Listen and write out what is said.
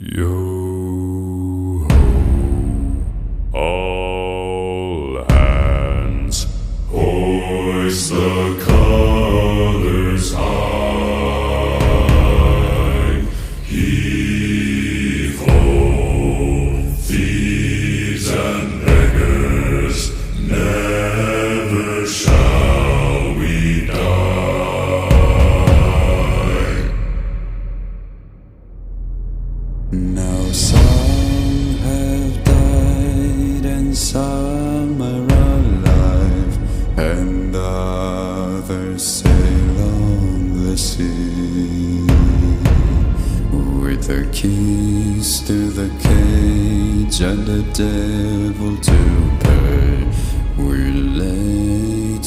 Yo ho, all hands, hoist the colors high. Heave ho, thieves and beggars, never shall we die. Now some have died and some are alive, and others sail on the sea. With the keys to the cage and the devil to pay, we lay